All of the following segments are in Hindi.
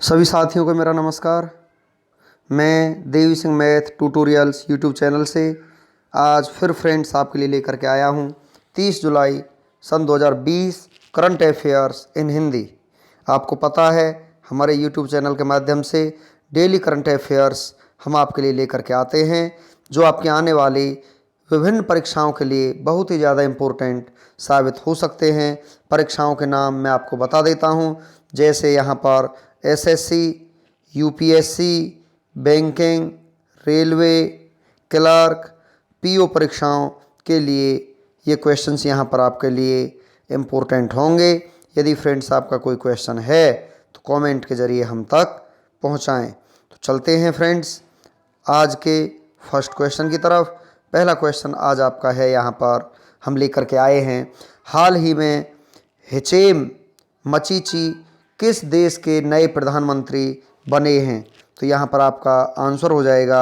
सभी साथियों को मेरा नमस्कार। मैं Devi Singh math tutorials YouTube channel से आज फिर फ्रेंड्स आपके लिए लेकर के आया हूं 30 जुलाई सन 2020 करंट अफेयर्स इन हिंदी। आपको पता है हमारे यूट्यूब चैनल के माध्यम से डेली करंट अफेयर्स हम आपके लिए लेकर के आते हैं, जो आपके आने वाली विभिन्न परीक्षाओं के लिए बहुत ही ज़्यादा इम्पोर्टेंट साबित हो सकते हैं। परीक्षाओं के नाम मैं आपको बता देता हूं, जैसे यहाँ पर SSC, UPSC, banking, railway, clerk, PO परीक्षाओं के लिए ये क्वेश्चंस यहाँ पर आपके लिए इम्पोर्टेंट होंगे। यदि फ्रेंड्स आपका कोई क्वेश्चन है तो कमेंट के ज़रिए हम तक पहुँचाएँ। तो चलते हैं फ्रेंड्स आज के फर्स्ट क्वेश्चन की तरफ। पहला क्वेश्चन आज आपका है, यहाँ पर हम लेकर के आए हैं, हाल ही में हिचेम मचीची किस देश के नए प्रधानमंत्री बने हैं? तो यहाँ पर आपका आंसर हो जाएगा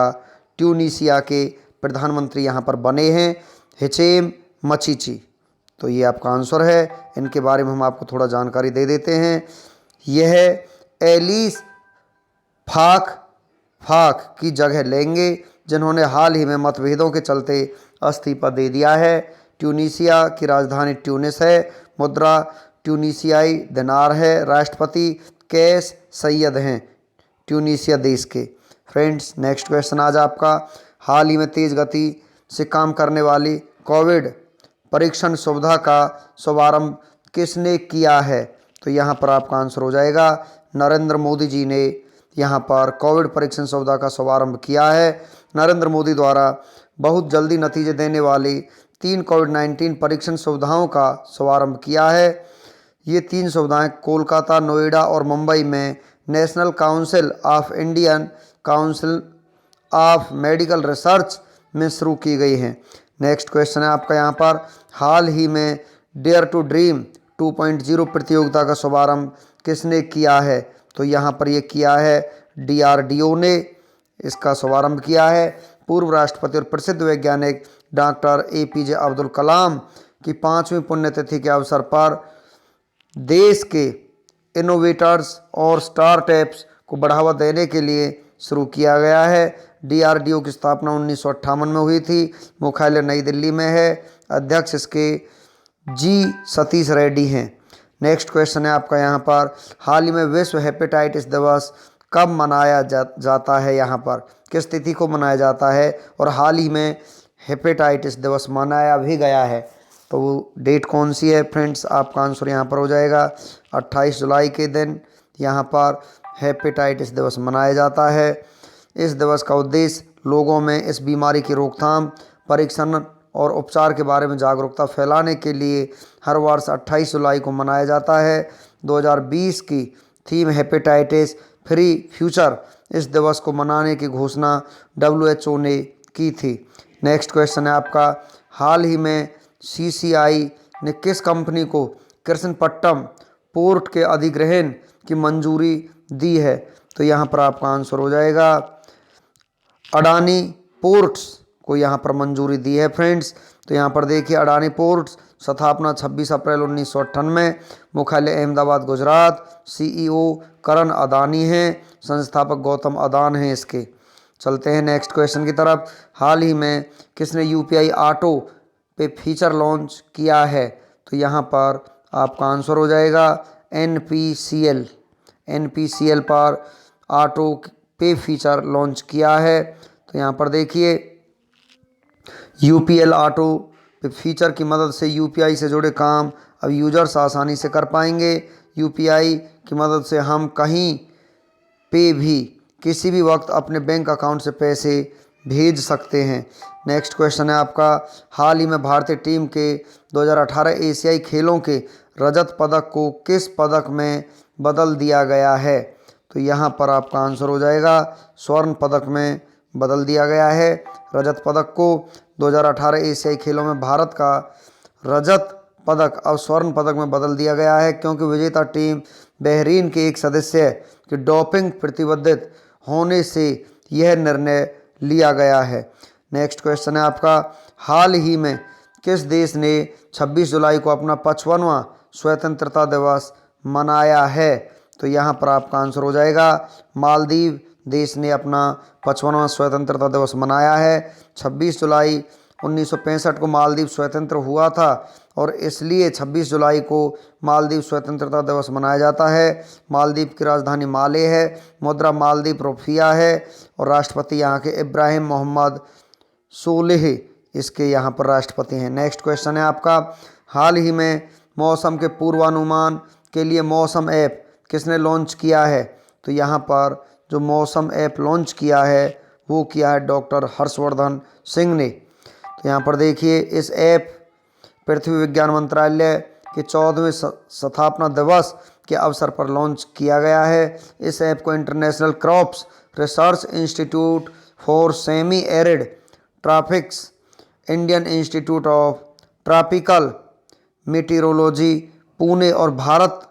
ट्यूनीशिया के प्रधानमंत्री यहाँ पर बने हैं हिचेम मचीची। तो ये आपका आंसर है। इनके बारे में हम आपको थोड़ा जानकारी दे देते हैं। यह एलिस फाक की जगह लेंगे, जिन्होंने हाल ही में मतभेदों के चलते इस्तीफा दे दिया है। ट्यूनीशिया की राजधानी ट्यूनिस है। मुद्रा ट्यूनीशियाई दिनार है। राष्ट्रपति कैस सैयद हैं ट्यूनीशिया देश के। फ्रेंड्स नेक्स्ट क्वेश्चन आज आपका, हाल ही में तेज़ गति से काम करने वाली कोविड परीक्षण सुविधा का शुभारंभ किसने किया है? तो यहाँ पर आपका आंसर हो जाएगा नरेंद्र मोदी जी ने यहाँ पर कोविड परीक्षण सुविधा का शुभारंभ किया है। नरेंद्र मोदी द्वारा बहुत जल्दी नतीजे देने वाली 3 कोविड-19 परीक्षण सुविधाओं का शुभारंभ किया है। ये 3 सुविधाएं कोलकाता, नोएडा और मुंबई में national council of Indian council of medical research में शुरू की गई हैं। नेक्स्ट क्वेश्चन है आपका यहाँ पर, हाल ही में डेयर टू ड्रीम 2.0 प्रतियोगिता का शुभारंभ किसने किया है? तो यहाँ पर ये किया है DRDO ने इसका शुभारंभ किया है। पूर्व राष्ट्रपति और प्रसिद्ध वैज्ञानिक डॉक्टर APJ अब्दुल कलाम की 5वीं पुण्यतिथि के अवसर पर देश के इनोवेटर्स और स्टार्टअप्स को बढ़ावा देने के लिए शुरू किया गया है। DRDO की स्थापना 1958 में हुई थी। मुख्यालय नई दिल्ली में है। अध्यक्ष इसके G सतीश रेड्डी हैं। नेक्स्ट क्वेश्चन है आपका यहाँ पर, हाल ही में विश्व हेपेटाइटिस दिवस कब मनाया जाता है? यहाँ पर किस तिथि को मनाया जाता है? और हाल ही में हेपेटाइटिस दिवस मनाया भी गया है, तो वो डेट कौन सी है? फ्रेंड्स आपका आंसर यहाँ पर हो जाएगा 28 जुलाई के दिन यहाँ पर हेपेटाइटिस दिवस मनाया जाता है। इस दिवस का उद्देश्य लोगों में इस बीमारी की रोकथाम, परीक्षण और उपचार के बारे में जागरूकता फैलाने के लिए हर वर्ष 28 जुलाई को मनाया जाता है। 2020 की थीम हेपेटाइटिस फ्री फ्यूचर इस दिवस को मनाने की घोषणा WHO ने की थी। नेक्स्ट क्वेश्चन है आपका, हाल ही में CCI ने किस कंपनी को कृष्णपट्टनम पोर्ट के अधिग्रहण की मंजूरी दी है? तो यहाँ पर आपका आंसर हो जाएगा अडानी पोर्ट्स को यहाँ पर मंजूरी दी है। फ्रेंड्स तो यहाँ पर देखिए, अडानी पोर्ट्स स्थापना 26 अप्रैल 1998, मुख्यालय अहमदाबाद गुजरात। CEO करण अदानी हैं, संस्थापक गौतम अदानी हैं इसके। चलते हैं नेक्स्ट क्वेश्चन की तरफ, हाल ही में किसने UPI auto pay feature launch किया है? तो यहाँ पर आपका आंसर हो जाएगा NPCL पर ऑटो पे फीचर लॉन्च किया है। तो यहाँ पर देखिए, UPL ऑटो पे फीचर की मदद से UPI से जुड़े काम अब यूजर्स आसानी से कर पाएंगे। UPI की मदद से हम कहीं पे भी किसी भी वक्त अपने बैंक अकाउंट से पैसे भेज सकते हैं। नेक्स्ट क्वेश्चन है आपका, हाल ही में भारतीय टीम के 2018 एशियाई खेलों के रजत पदक को किस पदक में बदल दिया गया है? तो यहाँ पर आपका आंसर हो जाएगा स्वर्ण पदक में बदल दिया गया है। रजत पदक को 2018 एशियाई खेलों में भारत का रजत पदक अब स्वर्ण पदक में बदल दिया गया है, क्योंकि विजेता टीम बहरीन के एक सदस्य के डोपिंग प्रतिबंधित होने से यह निर्णय लिया गया है। नेक्स्ट क्वेश्चन है आपका, हाल ही में किस देश ने 26 जुलाई को अपना 55वां स्वतंत्रता दिवस मनाया है? तो यहाँ पर आपका आंसर हो जाएगा मालदीव देश ने अपना 55वां स्वतंत्रता दिवस मनाया है। 26 जुलाई 1965 को मालदीव स्वतंत्र हुआ था और इसलिए 26 जुलाई को मालदीव स्वतंत्रता दिवस मनाया जाता है। मालदीव की राजधानी माले है, मुद्रा मालदीव रुपया है और राष्ट्रपति यहाँ के इब्राहिम मोहम्मद सोलेह इसके यहाँ पर राष्ट्रपति हैं। नेक्स्ट क्वेश्चन है आपका, हाल ही में मौसम के पूर्वानुमान के लिए मौसम ऐप किसने लॉन्च किया है? तो यहाँ पर जो मौसम ऐप लॉन्च किया है वो किया है डॉक्टर हर्षवर्धन सिंह ने। तो यहाँ पर देखिए, इस ऐप पृथ्वी विज्ञान मंत्रालय के 14वें स्थापना दिवस के अवसर पर लॉन्च किया गया है। इस ऐप को international crops research institute for semi arid tropics, Indian institute of tropical meteorology Pune और भारत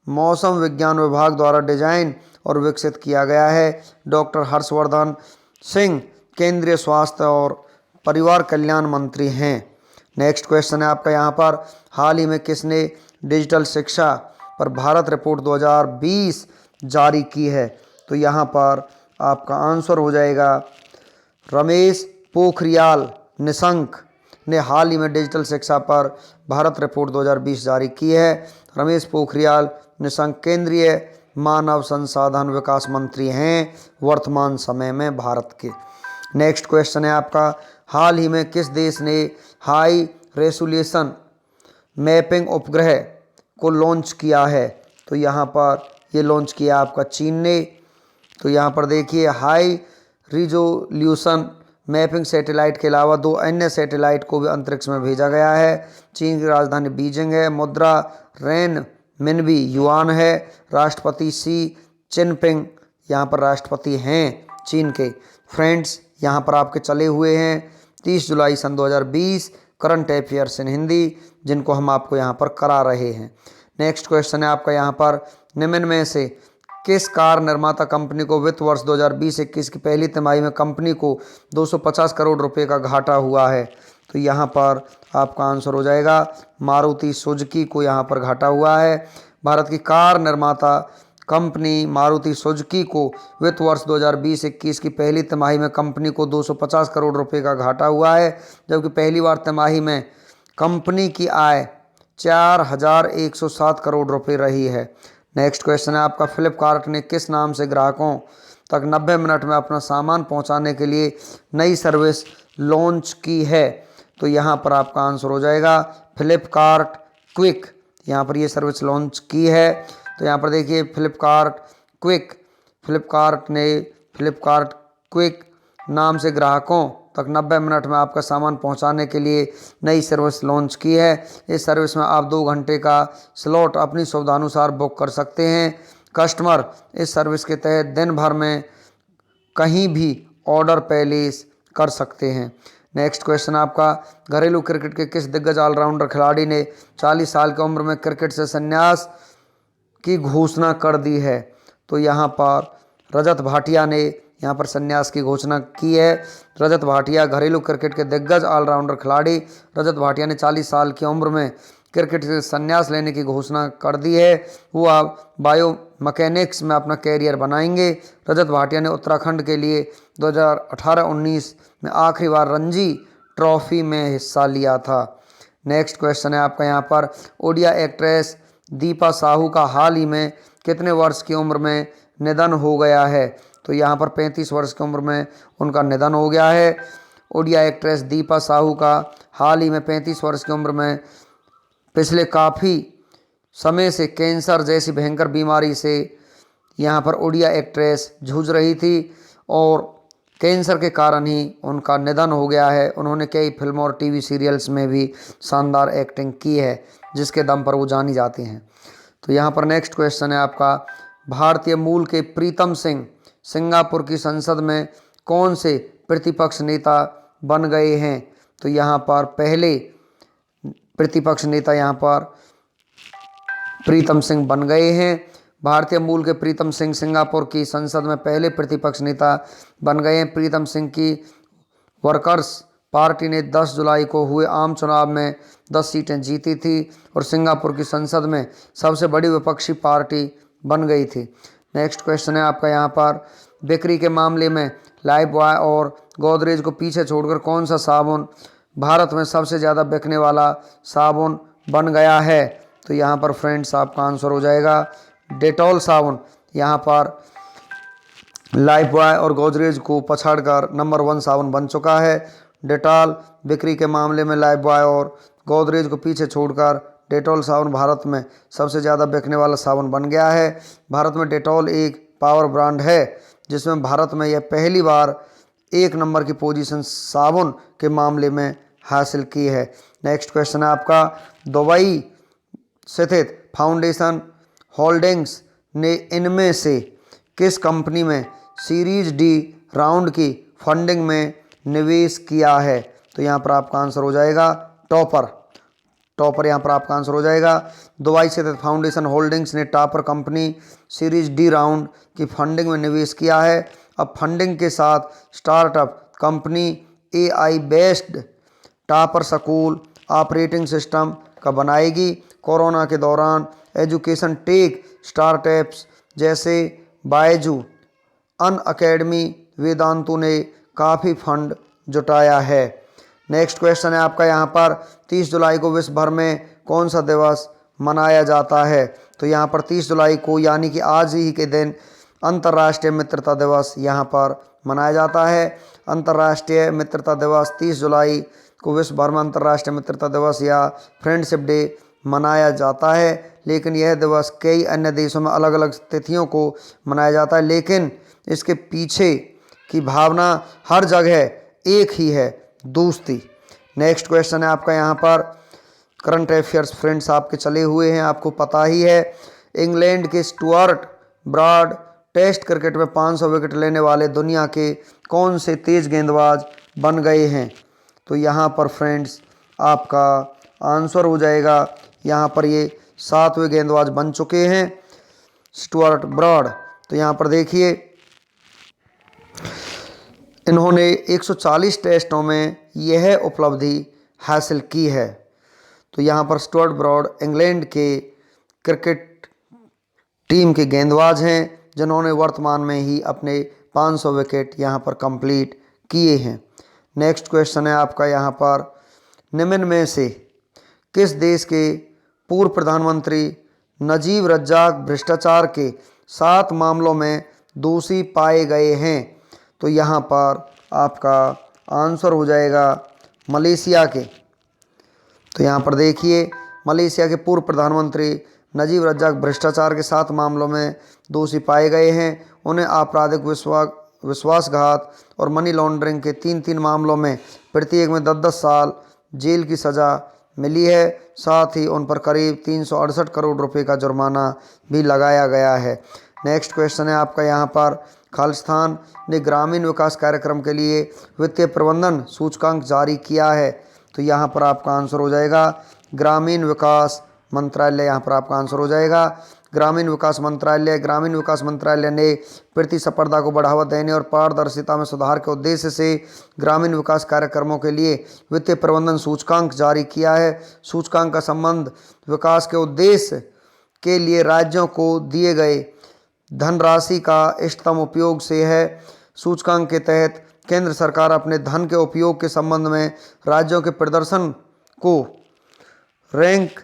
मौसम विज्ञान विभाग द्वारा डिजाइन और विकसित किया गया है। डॉक्टर हर्षवर्धन सिंह केंद्रीय स्वास्थ्य और परिवार कल्याण मंत्री हैं। नेक्स्ट क्वेश्चन है आपका यहाँ पर, हाल ही में किसने डिजिटल शिक्षा पर भारत रिपोर्ट 2020 जारी की है? तो यहाँ पर आपका आंसर हो जाएगा रमेश पोखरियाल निशंक ने हाल ही में डिजिटल शिक्षा पर भारत रिपोर्ट 2020 जारी की है। रमेश पोखरियाल निशंक केंद्रीय मानव संसाधन विकास मंत्री हैं वर्तमान समय में भारत के। नेक्स्ट क्वेश्चन है आपका, हाल ही में किस देश ने हाई रेजोल्यूशन मैपिंग उपग्रह को लॉन्च किया है? तो यहाँ पर ये लॉन्च किया आपका चीन ने। तो यहाँ पर देखिए, हाई रिजोल्यूशन मैपिंग सैटेलाइट के अलावा 2 अन्य सैटेलाइट को भी अंतरिक्ष में भेजा गया है। चीन की राजधानी बीजिंग है, मुद्रा रेन मिनबी युआन है, राष्ट्रपति शी चिनपिंग यहाँ पर राष्ट्रपति हैं चीन के। फ्रेंड्स, यहाँ पर आपके चले हुए हैं 30 जुलाई सन 2020 करंट अफेयर्स इन हिंदी, जिनको हम आपको यहाँ पर करा रहे हैं। नेक्स्ट क्वेश्चन है आपका यहाँ पर, निम्न में से किस कार निर्माता कंपनी को वित्त वर्ष 2020-21 की पहली तिमाही में कंपनी को 250 करोड़ रुपए का घाटा हुआ है? तो यहाँ पर आपका आंसर हो जाएगा मारुति सुजुकी को यहाँ पर घाटा हुआ है। भारत की कार निर्माता कंपनी मारुति सुजुकी को वित्त वर्ष 2020-21 की पहली तिमाही में कंपनी को 250 करोड़ रुपए का घाटा हुआ है, जबकि पहली बार तिमाही में कंपनी की आय 4107 करोड़ रुपए रही है। नेक्स्ट क्वेश्चन है आपका, फ्लिपकार्ट ने किस नाम से ग्राहकों तक 90 मिनट में अपना सामान पहुंचाने के लिए नई सर्विस लॉन्च की है? तो यहाँ पर आपका आंसर हो जाएगा फ्लिपकार्ट क्विक, यहाँ पर ये सर्विस लॉन्च की है। तो यहाँ पर देखिए, फ्लिपकार्ट ने फ्लिपकार्ट क्विक नाम से ग्राहकों तक 90 मिनट में आपका सामान पहुंचाने के लिए नई सर्विस लॉन्च की है। इस सर्विस में आप 2 घंटे का स्लॉट अपनी सुविधानुसार बुक कर सकते हैं। कस्टमर इस सर्विस के तहत दिन भर में कहीं भी ऑर्डर प्लेस कर सकते हैं। नेक्स्ट क्वेश्चन आपका, घरेलू क्रिकेट के किस दिग्गज ऑलराउंडर खिलाड़ी ने 40 साल की उम्र में क्रिकेट से संन्यास की घोषणा कर दी है? तो यहाँ पर रजत भाटिया ने यहाँ पर संन्यास की घोषणा की है। रजत भाटिया घरेलू क्रिकेट के दिग्गज ऑलराउंडर खिलाड़ी रजत भाटिया ने 40 साल की उम्र में क्रिकेट से संन्यास लेने की घोषणा कर दी है। वो अब बायो मैकेनिक्स में अपना कैरियर बनाएंगे। रजत भाटिया ने उत्तराखंड के लिए 2018-19 में आखिरी बार रणजी ट्रॉफी में हिस्सा लिया था। नेक्स्ट क्वेश्चन है आपका यहाँ पर, ओडिया एक्ट्रेस दीपा साहू का हाल ही में कितने वर्ष की उम्र में निधन हो गया है? तो यहाँ पर 35 वर्ष की उम्र में उनका निधन हो गया है। ओडिया एक्ट्रेस दीपा साहू का हाल ही में 35 वर्ष की उम्र में पिछले काफ़ी समय से कैंसर जैसी भयंकर बीमारी से यहाँ पर ओडिया एक्ट्रेस जूझ रही थी और कैंसर के कारण ही उनका निधन हो गया है। उन्होंने कई फिल्मों और टीवी सीरियल्स में भी शानदार एक्टिंग की है, जिसके दम पर वो जानी जाती हैं। तो यहाँ पर नेक्स्ट क्वेश्चन है आपका, भारतीय मूल के प्रीतम सिंह सिंगापुर की संसद में कौन से प्रतिपक्ष नेता बन गए हैं? तो यहाँ पर पहले प्रतिपक्ष नेता यहाँ पर प्रीतम सिंह बन गए हैं। भारतीय मूल के प्रीतम सिंह सिंगापुर की संसद में पहले प्रतिपक्ष नेता बन गए हैं। प्रीतम सिंह की वर्कर्स पार्टी ने 10 जुलाई को हुए आम चुनाव में 10 सीटें जीती थी और सिंगापुर की संसद में सबसे बड़ी विपक्षी पार्टी बन गई थी। नेक्स्ट क्वेश्चन है आपका यहाँ पर, बिक्री के मामले में लाइफबॉय और गोदरेज को पीछे छोड़कर कौन सा साबुन भारत में सबसे ज़्यादा बिकने वाला साबुन बन गया है? तो यहाँ पर फ्रेंड्स आपका आंसर हो जाएगा डेटॉल साबुन। यहाँ पर लाइफबॉय और गोदरेज को पछाड़कर नंबर 1 साबुन बन चुका है। डेटॉल बिक्री के मामले में लाइफबॉय और गोदरेज को पीछे छोड़कर डेटॉल साबुन भारत में सबसे ज़्यादा बिकने वाला साबुन बन गया है। भारत में डेटॉल एक पावर ब्रांड है जिसमें भारत में यह पहली बार 1 नंबर की पोजीशन साबुन के मामले में हासिल की है। नेक्स्ट क्वेश्चन है आपका, दुबई स्थित फाउंडेशन होल्डिंग्स ने इनमें से किस कंपनी में सीरीज डी राउंड की फंडिंग में निवेश किया है? तो यहाँ पर आपका आंसर हो जाएगा टॉपर यहाँ पर आपका आंसर हो जाएगा। दुबई स्थित फाउंडेशन होल्डिंग्स ने topper company series D round की फंडिंग में निवेश किया है। अब फंडिंग के साथ startup company AI based topper school operating system का बनाएगी। कोरोना के दौरान एजुकेशन टेक स्टार्टअप्स जैसे बायजू, अन अकेडमी, वेदांतु ने काफ़ी फंड जुटाया है। नेक्स्ट क्वेश्चन है आपका यहाँ पर, 30 जुलाई को विश्व भर में कौन सा दिवस मनाया जाता है? तो यहाँ पर 30 जुलाई को यानी कि आज ही के दिन अंतर्राष्ट्रीय मित्रता दिवस यहाँ पर मनाया जाता है। अंतर्राष्ट्रीय मित्रता दिवस 30 जुलाई को विश्व भर में अंतर्राष्ट्रीय मित्रता दिवस या फ्रेंडशिप डे मनाया जाता है। लेकिन यह दिवस कई अन्य देशों में अलग अलग तिथियों को मनाया जाता है, लेकिन इसके पीछे की भावना हर जगह एक ही है, दोस्ती। नेक्स्ट क्वेश्चन है आपका यहाँ पर, करंट अफेयर्स फ्रेंड्स आपके चले हुए हैं, आपको पता ही है। इंग्लैंड के स्टुअर्ट ब्रॉड टेस्ट क्रिकेट में 500 विकेट लेने वाले दुनिया के कौन से तेज गेंदबाज बन गए हैं? तो यहाँ पर फ्रेंड्स आपका आंसर हो जाएगा, यहाँ पर ये 7वें गेंदबाज बन चुके हैं, स्टुअर्ट ब्रॉड। तो यहाँ पर देखिए इन्होंने 140 टेस्टों में यह उपलब्धि हासिल की है। तो यहाँ पर स्टुअर्ट ब्रॉड इंग्लैंड के क्रिकेट टीम के गेंदबाज हैं जिन्होंने वर्तमान में ही अपने 500 विकेट यहाँ पर कंप्लीट किए हैं। नेक्स्ट क्वेश्चन है आपका यहाँ पर, निम्न में से किस देश के पूर्व प्रधानमंत्री नजीब रज्जाक भ्रष्टाचार के 7 मामलों में दोषी पाए गए हैं? तो यहाँ पर आपका आंसर हो जाएगा मलेशिया के। तो यहाँ पर देखिए मलेशिया के पूर्व प्रधानमंत्री नजीब रज्जाक भ्रष्टाचार के 7 मामलों में दोषी पाए गए हैं। उन्हें आपराधिक विश्वासघात और मनी लॉन्ड्रिंग के 3 मामलों में प्रत्येक में 10 साल जेल की सज़ा मिली है। साथ ही उन पर करीब 368 करोड़ रुपए का जुर्माना भी लगाया गया है। नेक्स्ट क्वेश्चन है आपका यहाँ पर, खालिस्तान ने ग्रामीण विकास कार्यक्रम के लिए वित्तीय प्रबंधन सूचकांक जारी किया है। तो यहाँ पर आपका आंसर हो जाएगा ग्रामीण विकास मंत्रालय, यहाँ पर आपका आंसर हो जाएगा ग्रामीण विकास मंत्रालय। ग्रामीण विकास मंत्रालय ने प्रतिस्पर्धा को बढ़ावा देने और पारदर्शिता में सुधार के उद्देश्य से ग्रामीण विकास कार्यक्रमों के लिए वित्तीय प्रबंधन सूचकांक जारी किया है। सूचकांक का संबंध विकास के उद्देश्य के लिए राज्यों को दिए गए धनराशि का इष्टतम उपयोग से है। सूचकांक के तहत केंद्र सरकार अपने धन के उपयोग के संबंध में राज्यों के प्रदर्शन को रैंक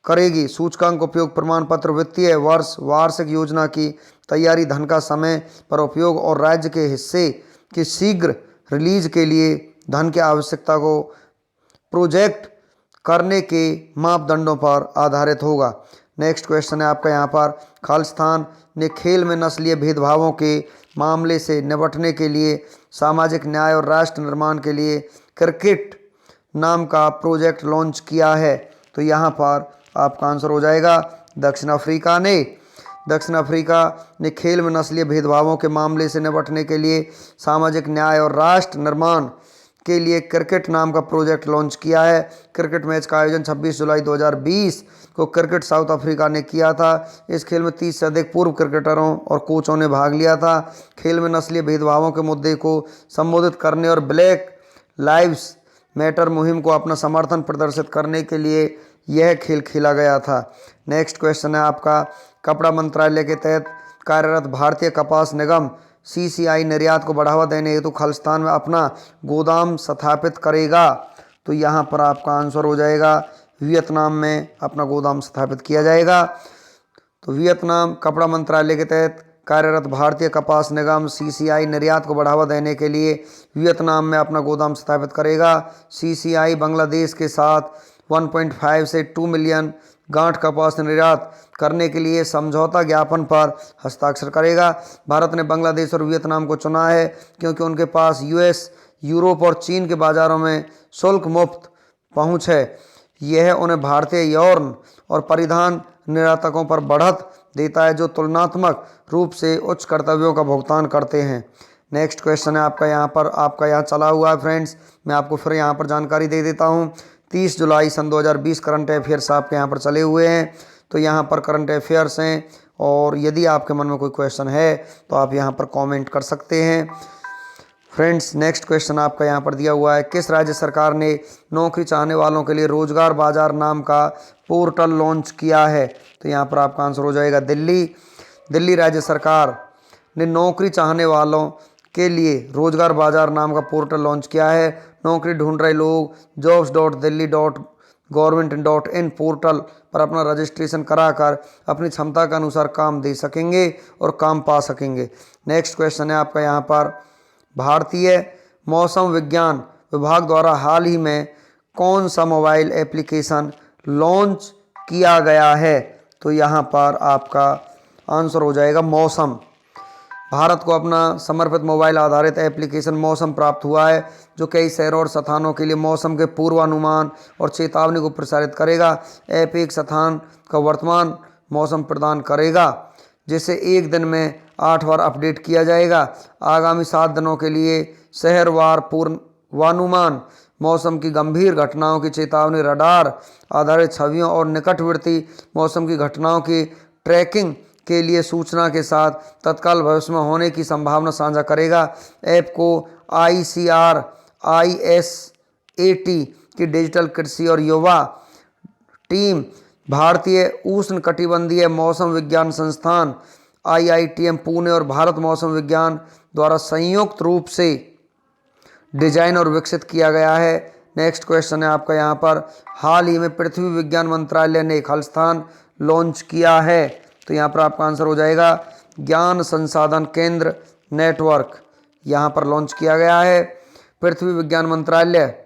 करेगी। सूचकांक उपयोग प्रमाण पत्र वित्तीय वर्ष, वार्षिक योजना की तैयारी, धन का समय पर उपयोग और राज्य के हिस्से की शीघ्र रिलीज के लिए धन की आवश्यकता को प्रोजेक्ट करने के मापदंडों पर आधारित होगा। नेक्स्ट क्वेश्चन है आपका यहाँ पर, खालिस्तान ने खेल में नस्लीय भेदभावों के मामले से निपटने के लिए सामाजिक न्याय और राष्ट्र निर्माण के लिए क्रिकेट नाम का प्रोजेक्ट लॉन्च किया है। तो यहाँ पर आपका आंसर हो जाएगा दक्षिण अफ्रीका ने। दक्षिण अफ्रीका ने खेल में नस्लीय भेदभावों के मामले से निपटने के लिए सामाजिक न्याय और राष्ट्र निर्माण के लिए क्रिकेट नाम का प्रोजेक्ट लॉन्च किया है। क्रिकेट मैच का आयोजन 26 जुलाई 2020 को क्रिकेट साउथ अफ्रीका ने किया था। इस खेल में 30 से अधिक पूर्व क्रिकेटरों और कोचों ने भाग लिया था। खेल में नस्लीय भेदभावों के मुद्दे को संबोधित करने और ब्लैक लाइव्स मैटर मुहिम को अपना समर्थन प्रदर्शित करने के लिए यह खेल खेला गया था। नेक्स्ट क्वेश्चन है आपका, कपड़ा मंत्रालय के तहत कार्यरत भारतीय कपास निगम CCI निर्यात को बढ़ावा देने हेतु खालिस्तान में अपना गोदाम स्थापित करेगा। तो यहाँ पर आपका आंसर हो जाएगा वियतनाम में अपना गोदाम स्थापित किया जाएगा। तो वियतनाम कपड़ा मंत्रालय के तहत कार्यरत भारतीय कपास निगम CCI निर्यात को बढ़ावा देने के लिए वियतनाम में अपना गोदाम स्थापित करेगा। CCI बांग्लादेश के साथ 1.5 से 2 मिलियन गांठ कपास निर्यात करने के लिए समझौता ज्ञापन पर हस्ताक्षर करेगा। भारत ने बांग्लादेश और वियतनाम को चुना है क्योंकि उनके पास US, यूरोप और चीन के बाज़ारों में शुल्क मुक्त पहुंच है। यह उन्हें भारतीय यौन और परिधान निर्यातकों पर बढ़त देता है जो तुलनात्मक रूप से उच्च कर्तव्यों का भुगतान करते हैं। नेक्स्ट क्वेश्चन है आपका यहाँ चला हुआ है फ्रेंड्स, मैं आपको फिर यहाँ पर जानकारी दे देता हूँ। 30 जुलाई सन 2020 करंट अफेयर्स आपके यहाँ पर चले हुए हैं। तो यहाँ पर करंट अफेयर्स हैं और यदि आपके मन में कोई क्वेश्चन है तो आप यहाँ पर कमेंट कर सकते हैं। फ्रेंड्स नेक्स्ट क्वेश्चन आपका यहाँ पर दिया हुआ है, किस राज्य सरकार ने नौकरी चाहने वालों के लिए रोजगार बाजार नाम का पोर्टल लॉन्च किया है? तो यहाँ पर आपका आंसर हो जाएगा दिल्ली। दिल्ली राज्य सरकार ने नौकरी चाहने वालों के लिए रोजगार बाजार नाम का पोर्टल लॉन्च किया है। नौकरी ढूंढ रहे लोग jobs.delhi.government.in पोर्टल पर अपना रजिस्ट्रेशन कराकर अपनी क्षमता के अनुसार काम दे सकेंगे और काम पा सकेंगे। नेक्स्ट क्वेश्चन है आपका यहाँ पर, भारतीय मौसम विज्ञान विभाग द्वारा हाल ही में कौन सा मोबाइल एप्लीकेशन लॉन्च किया गया है? तो यहाँ पर आपका आंसर हो जाएगा मौसम। भारत को अपना समर्पित मोबाइल आधारित एप्लीकेशन मौसम प्राप्त हुआ है जो कई शहरों और स्थानों के लिए मौसम के पूर्वानुमान और चेतावनी को प्रसारित करेगा। ऐप एक स्थान का वर्तमान मौसम प्रदान करेगा जिसे एक दिन में 8 बार अपडेट किया जाएगा। आगामी 7 दिनों के लिए शहरवार पूर्वानुमान, मौसम की गंभीर घटनाओं की चेतावनी, रडार आधारित छवियों और निकटवर्ती मौसम की घटनाओं की ट्रैकिंग के लिए सूचना के साथ तत्काल भविष्य में होने की संभावना साझा करेगा। ऐप को ICRISAT की डिजिटल कृषि और युवा टीम, भारतीय उष्णकटिबंधीय मौसम विज्ञान संस्थान IITM पुणे और भारत मौसम विज्ञान द्वारा संयुक्त रूप से डिजाइन और विकसित किया गया है। नेक्स्ट क्वेश्चन है आपका यहाँ पर, हाल ही में पृथ्वी विज्ञान मंत्रालय ने खालिस्तान लॉन्च किया है? तो यहाँ पर आपका आंसर हो जाएगा ज्ञान संसाधन केंद्र नेटवर्क, यहाँ पर लॉन्च किया गया है। पृथ्वी विज्ञान मंत्रालय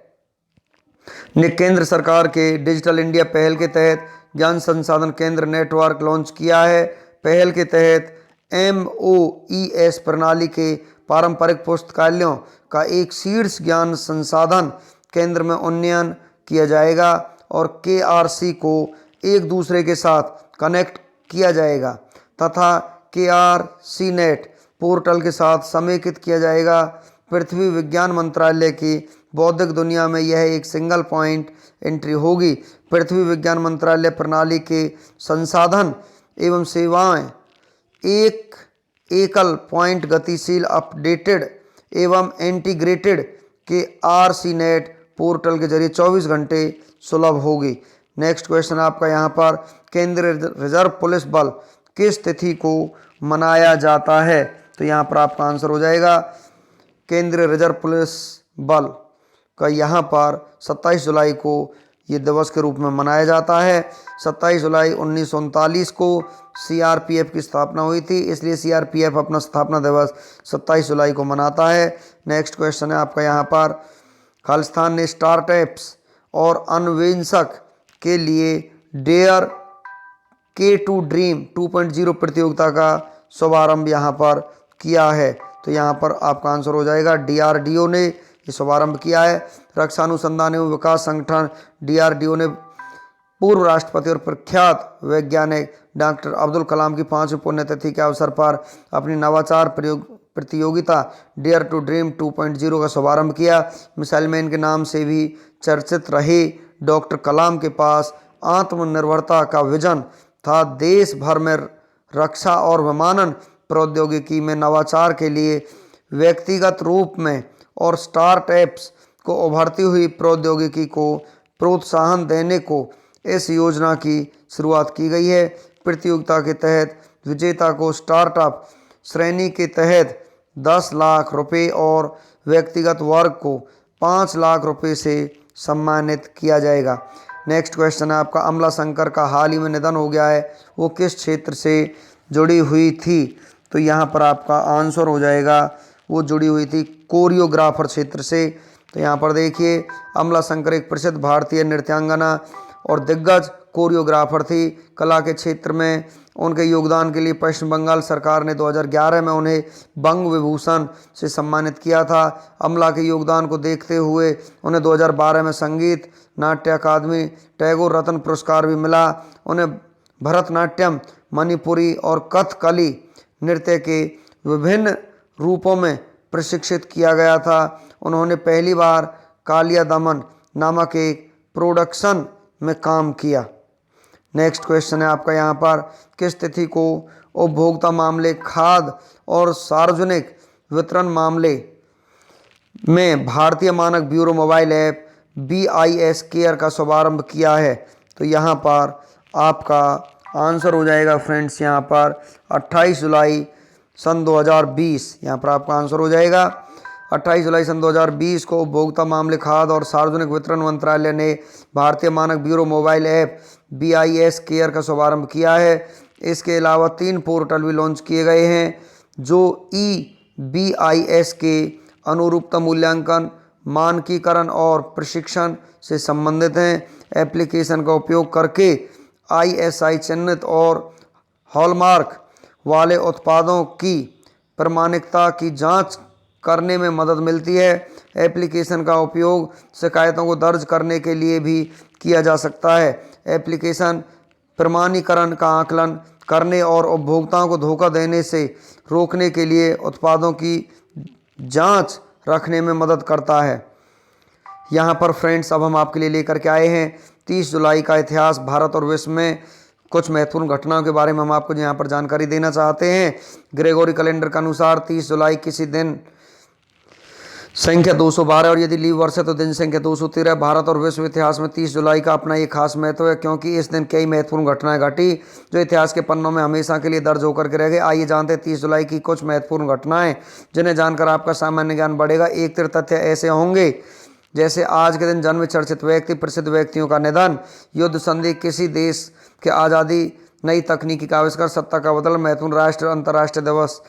ने केंद्र सरकार के डिजिटल इंडिया पहल के तहत ज्ञान संसाधन केंद्र नेटवर्क लॉन्च किया है। पहल के तहत MOES प्रणाली के पारंपरिक पुस्तकालयों का एक शीर्ष ज्ञान संसाधन केंद्र में उन्नयन किया जाएगा और KRC को एक दूसरे के साथ कनेक्ट किया जाएगा तथा KRC नेट पोर्टल के साथ समेकित किया जाएगा। पृथ्वी विज्ञान मंत्रालय की बौद्धिक दुनिया में यह एक सिंगल पॉइंट एंट्री होगी। पृथ्वी विज्ञान मंत्रालय प्रणाली के संसाधन एवं सेवाएं एक एकल पॉइंट गतिशील, अपडेटेड एवं इंटीग्रेटेड KRC नेट पोर्टल के जरिए 24 घंटे सुलभ होगी। नेक्स्ट क्वेश्चन आपका यहाँ पर, केंद्रीय रिजर्व पुलिस बल किस तिथि को मनाया जाता है? तो यहाँ पर आपका आंसर हो जाएगा केंद्रीय रिजर्व पुलिस बल का यहाँ पर 27 जुलाई को ये दिवस के रूप में मनाया जाता है। 27 जुलाई 1939 को CRPF की स्थापना हुई थी, इसलिए CRPF अपना स्थापना दिवस 27 जुलाई को मनाता है। नेक्स्ट क्वेश्चन है आपका यहाँ पर, खालिस्तान ने स्टार्टअप्स और अन्वेषक के लिए डेयर K2 ड्रीम 2.0 प्रतियोगिता का शुभारंभ यहाँ पर किया है। तो यहाँ पर आपका आंसर हो जाएगा DRDO ने ये शुभारंभ किया है। रक्षा अनुसंधान एवं विकास संगठन DRDO ने पूर्व राष्ट्रपति और प्रख्यात वैज्ञानिक डॉक्टर अब्दुल कलाम की 5वीं पुण्यतिथि के अवसर पर अपनी नवाचार प्रतियोगिता डेयर टू ड्रीम 2.0 का शुभारंभ किया। मिसाइल मैन के नाम से भी चर्चित रहे डॉक्टर कलाम के पास आत्मनिर्भरता का विजन था। देश भर में रक्षा और विमानन प्रौद्योगिकी में नवाचार के लिए व्यक्तिगत रूप में और स्टार्टअप्स को उभरती हुई प्रौद्योगिकी को प्रोत्साहन देने को इस योजना की शुरुआत की गई है। प्रतियोगिता के तहत विजेता को स्टार्टअप श्रेणी के तहत 10 लाख रुपए और व्यक्तिगत वर्ग को 5 लाख रुपए से सम्मानित किया जाएगा। नेक्स्ट क्वेश्चन है आपका, अमला शंकर का हाल ही में निधन हो गया है, वो किस क्षेत्र से जुड़ी हुई थी? तो यहाँ पर आपका आंसर हो जाएगा, वो जुड़ी हुई थी कोरियोग्राफर क्षेत्र से। तो यहाँ पर देखिए, अमला शंकर एक प्रसिद्ध भारतीय नृत्यांगना और दिग्गज कोरियोग्राफर थी। कला के क्षेत्र में उनके योगदान के लिए पश्चिम बंगाल सरकार ने 2011 में उन्हें बंग विभूषण से सम्मानित किया था। अमला के योगदान को देखते हुए उन्हें 2012 में संगीत नाट्य अकादमी टैगोर रत्न पुरस्कार भी मिला। उन्हें भरतनाट्यम, मणिपुरी और कथकली नृत्य के विभिन्न रूपों में प्रशिक्षित किया गया था। उन्होंने पहली बार कालिया दमन नामक एक प्रोडक्शन में काम किया। नेक्स्ट क्वेश्चन है आपका यहाँ पर, किस तिथि को उपभोक्ता मामले, खाद्य और सार्वजनिक वितरण मामले में भारतीय मानक bureau mobile app BIS care का शुभारंभ किया है? तो यहाँ पर आपका आंसर हो जाएगा फ्रेंड्स, यहाँ पर 28 जुलाई सन 2020। यहाँ पर आपका आंसर हो जाएगा 28 जुलाई सन 2020 को उपभोक्ता मामले, खाद्य और सार्वजनिक वितरण मंत्रालय ने भारतीय मानक bureau mobile app BIS care का शुभारंभ किया है। इसके अलावा 3 पोर्टल भी लॉन्च किए गए हैं जो BIS के अनुरूपता मूल्यांकन, मानकीकरण और प्रशिक्षण से संबंधित हैं। एप्लीकेशन का उपयोग करके ISI चिन्हित और हॉलमार्क वाले उत्पादों की प्रमाणिकता की जांच करने में मदद मिलती है। एप्लीकेशन का उपयोग शिकायतों को दर्ज करने के लिए भी किया जा सकता है। एप्लीकेशन प्रमाणीकरण का आकलन करने और उपभोक्ताओं को धोखा देने से रोकने के लिए उत्पादों की जांच रखने में मदद करता है। यहाँ पर फ्रेंड्स अब हम आपके लिए लेकर के आए हैं 30 जुलाई का इतिहास। भारत और विश्व में कुछ महत्वपूर्ण घटनाओं के बारे में हम आपको यहाँ पर जानकारी देना चाहते हैं। ग्रेगोरी कैलेंडर के अनुसार 30 जुलाई किसी दिन संख्या 212 और यदि लीव वर्ष है तो दिन संख्या 213। भारत और विश्व इतिहास में 30 जुलाई का अपना एक खास महत्व है क्योंकि इस दिन कई महत्वपूर्ण घटनाएं घटी जो इतिहास के पन्नों में हमेशा के लिए दर्ज होकर के रह गए। आइए जानते हैं 30 जुलाई की कुछ महत्वपूर्ण घटनाएं जिन्हें जानकर आपका सामान्य ज्ञान बढ़ेगा। एक तथ्य ऐसे होंगे जैसे आज के दिन जन्म चर्चित व्यक्ति, प्रसिद्ध व्यक्तियों का निधन, युद्ध संधि, किसी देश के आज़ादी, नई तकनीकी का आविष्कार, सत्ता का बदल, महत्वपूर्ण राष्ट्र अंतर्राष्ट्रीय दिवस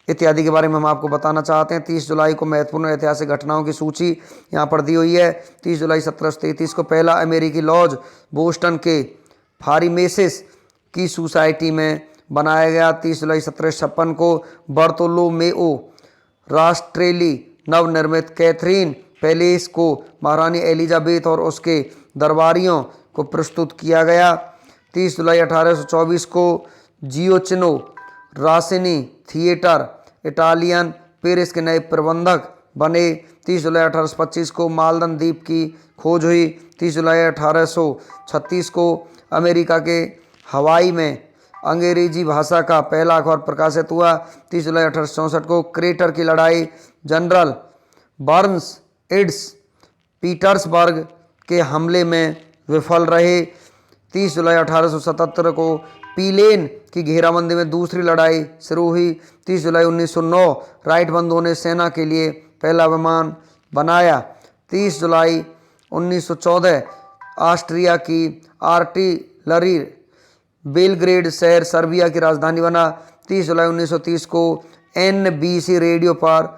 इत्यादि के बारे में हम आपको बताना चाहते हैं। 30 जुलाई को महत्वपूर्ण ऐतिहासिक घटनाओं की सूची यहाँ पर दी हुई है। 30 जुलाई 1733 को पहला अमेरिकी लॉज बोस्टन के फार्मेसिस की सोसाइटी में बनाया गया। 30 जुलाई 1756 को बर्तोलोमेओ रास्ट्रेली नवनिर्मित कैथरीन पैलेस को महारानी एलिजाबेथ और उसके दरबारियों को प्रस्तुत किया गया। 30 जुलाई 1824 को जियोचिनो रासिनी थिएटर इटालियन पेरिस के नए प्रबंधक बने। 30 जुलाई 1825 को मालदन द्वीप की खोज हुई। 30 जुलाई 1836 को अमेरिका के हवाई में अंग्रेजी भाषा का पहला अखबार प्रकाशित हुआ। 30 जुलाई 1864 को क्रेटर की लड़ाई, जनरल बर्न्स इड्स पीटर्सबर्ग के हमले में विफल रहे। 30 जुलाई 1877 को पीलेन की घेराबंदी में दूसरी लड़ाई शुरू हुई। 30 जुलाई 1909 राइट बंधुओं ने सेना के लिए पहला विमान बनाया। 30 जुलाई 1914 ऑस्ट्रिया की आर्टिलरी बेलग्रेड शहर सर्बिया की राजधानी बना। 30 जुलाई 1930 को NBC रेडियो पर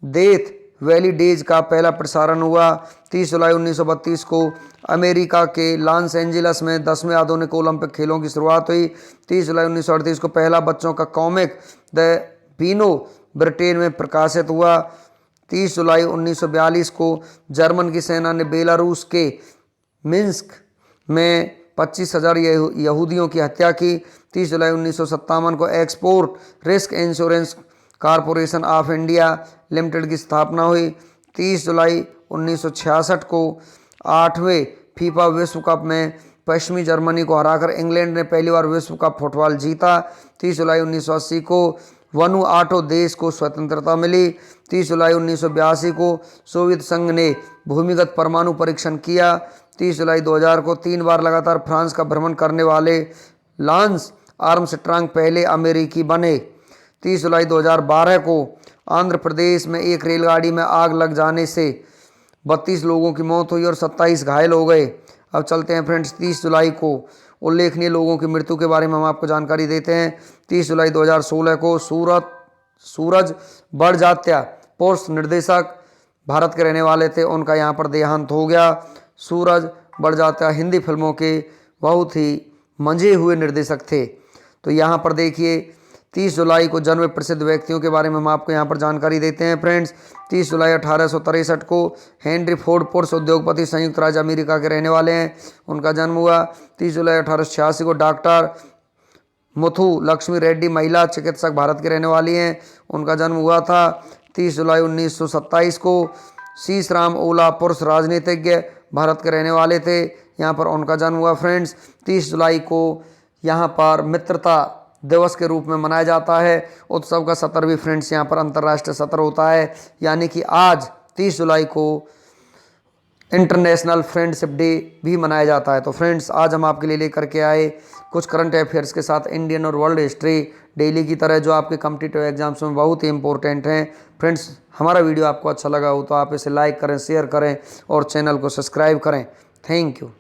डेथ वैली डेज का पहला प्रसारण हुआ। 30 जुलाई 1932 को अमेरिका के लॉस एंजिल्स में 10वें आधुनिक ओलंपिक खेलों की शुरुआत हुई। 30 जुलाई 1938 को पहला बच्चों का कॉमिक द बीनो ब्रिटेन में प्रकाशित हुआ। 30 जुलाई 1942 को जर्मन की सेना ने बेलारूस के मिन्स्क में 25,000 यहूदियों की हत्या की। 30 जुलाई 1957 को export risk insurance corporation of India limited की स्थापना हुई। 30 जुलाई 1966 को 8वें फीफा विश्व कप में पश्चिमी जर्मनी को हराकर इंग्लैंड ने पहली बार विश्व कप फुटबॉल जीता। 30 जुलाई 1980 को वनुआटू देश को स्वतंत्रता मिली। 30 जुलाई 1982 को सोवियत संघ ने भूमिगत परमाणु परीक्षण किया। 30 जुलाई 2000 को 3 बार लगातार फ्रांस का भ्रमण करने वाले लांस आर्मस्ट्रांग पहले अमेरिकी बने। 30 जुलाई 2012 को आंध्र प्रदेश में एक रेलगाड़ी में आग लग जाने से 32 लोगों की मौत हुई और 27 घायल हो गए। अब चलते हैं फ्रेंड्स 30 जुलाई को उल्लेखनीय लोगों की मृत्यु के बारे में हम आपको जानकारी देते हैं। 30 जुलाई 2016 को सूरज बड़जात्या पोस्ट निर्देशक भारत के रहने वाले थे, उनका यहाँ पर देहांत हो गया। सूरज बड़जात्या हिंदी फिल्मों के बहुत ही मंझे हुए निर्देशक थे। तो यहाँ पर देखिए 30 जुलाई को जन्मे प्रसिद्ध व्यक्तियों के बारे में हम आपको यहाँ पर जानकारी देते हैं फ्रेंड्स। 30 जुलाई 1863 को हेनरी फोर्ड पुरुष उद्योगपति संयुक्त राज्य अमेरिका के रहने वाले हैं, उनका जन्म हुआ। 30 जुलाई 1886 को डॉक्टर मुथु लक्ष्मी रेड्डी महिला चिकित्सक भारत के रहने वाली हैं, उनका जन्म हुआ था। 30 जुलाई 1927 को शीश-राम ओला पुरुष राजनीतिज्ञ भारत के रहने वाले थे, यहाँ पर उनका जन्म हुआ फ्रेंड्स। 30 जुलाई को यहाँ पर मित्रता दिवस के रूप में मनाया जाता है। उत्सव का सत्र भी फ्रेंड्स यहाँ पर अंतर्राष्ट्रीय सत्र होता है, यानी कि आज 30 जुलाई को इंटरनेशनल फ्रेंडशिप डे भी मनाया जाता है। तो फ्रेंड्स आज हम आपके लिए लेकर के आए कुछ करंट अफेयर्स के साथ इंडियन और वर्ल्ड हिस्ट्री डेली की तरह, जो आपके कॉम्पिटिटिव एग्जाम्स में बहुत ही इंपॉर्टेंट हैं। फ्रेंड्स हमारा वीडियो आपको अच्छा लगा हो तो आप इसे लाइक करें, शेयर करें और चैनल को सब्सक्राइब करें। Thank you.